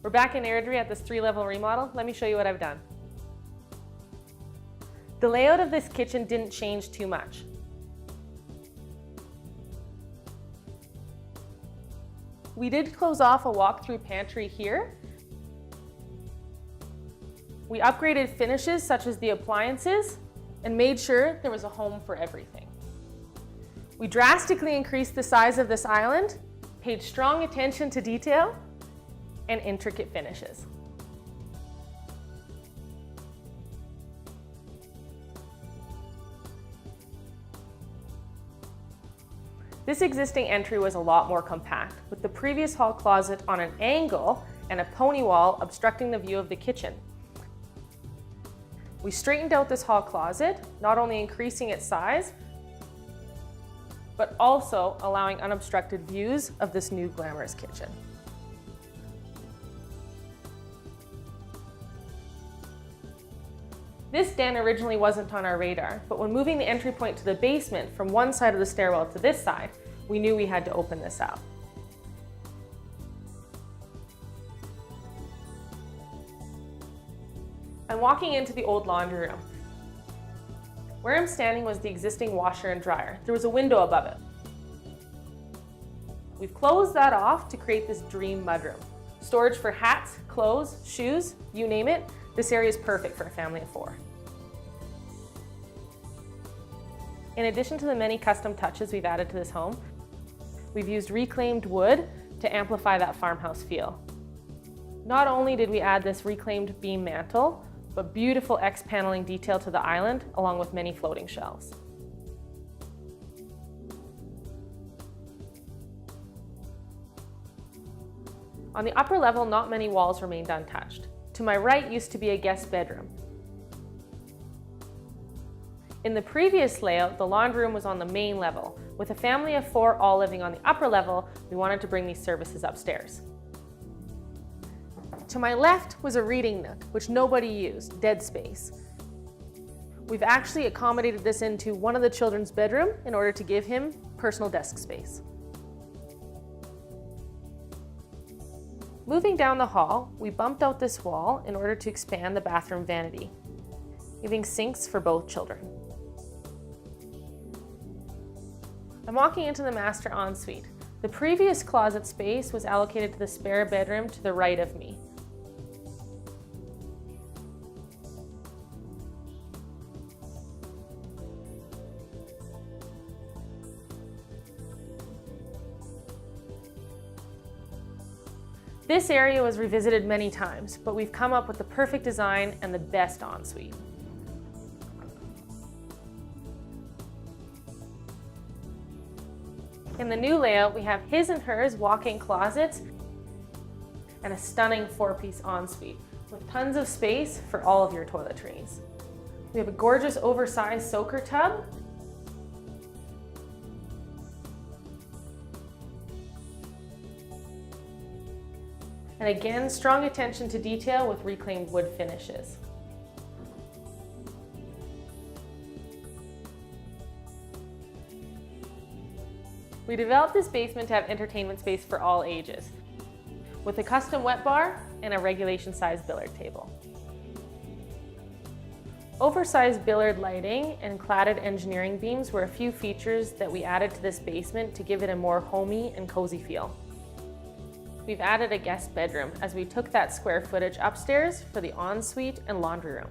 We're back in Airdrie at this 3-level remodel. Let me show you what I've done. The layout of this kitchen didn't change too much. We did close off a walk-through pantry here. We upgraded finishes such as the appliances and made sure there was a home for everything. We drastically increased the size of this island, paid strong attention to detail, and intricate finishes. This existing entry was a lot more compact, with the previous hall closet on an angle and a pony wall obstructing the view of the kitchen. We straightened out this hall closet, not only increasing its size, but also allowing unobstructed views of this new glamorous kitchen. This den originally wasn't on our radar, but when moving the entry point to the basement from one side of the stairwell to this side, we knew we had to open this up. I'm walking into the old laundry room. Where I'm standing was the existing washer and dryer. There was a window above it. We've closed that off to create this dream mudroom. Storage for hats, clothes, shoes, you name it. This area is perfect for a family of 4. In addition to the many custom touches we've added to this home, we've used reclaimed wood to amplify that farmhouse feel. Not only did we add this reclaimed beam mantle, but beautiful X paneling detail to the island, along with many floating shelves. On the upper level, not many walls remained untouched. To my right used to be a guest bedroom. In the previous layout, the laundry room was on the main level. With a family of 4 all living on the upper level, we wanted to bring these services upstairs. To my left was a reading nook, which nobody used, dead space. We've actually accommodated this into one of the children's bedroom in order to give him personal desk space. Moving down the hall, we bumped out this wall in order to expand the bathroom vanity, giving sinks for both children. I'm walking into the master ensuite. The previous closet space was allocated to the spare bedroom to the right of me. This area was revisited many times, but we've come up with the perfect design and the best ensuite. In the new layout, we have his and hers walk-in closets and a stunning 4-piece ensuite with tons of space for all of your toiletries. We have a gorgeous oversized soaker tub, and again, strong attention to detail with reclaimed wood finishes. We developed this basement to have entertainment space for all ages, with a custom wet bar and a regulation-sized billiard table. Oversized billiard lighting and cladded engineering beams were a few features that we added to this basement to give it a more homey and cozy feel. We've added a guest bedroom as we took that square footage upstairs for the ensuite and laundry room.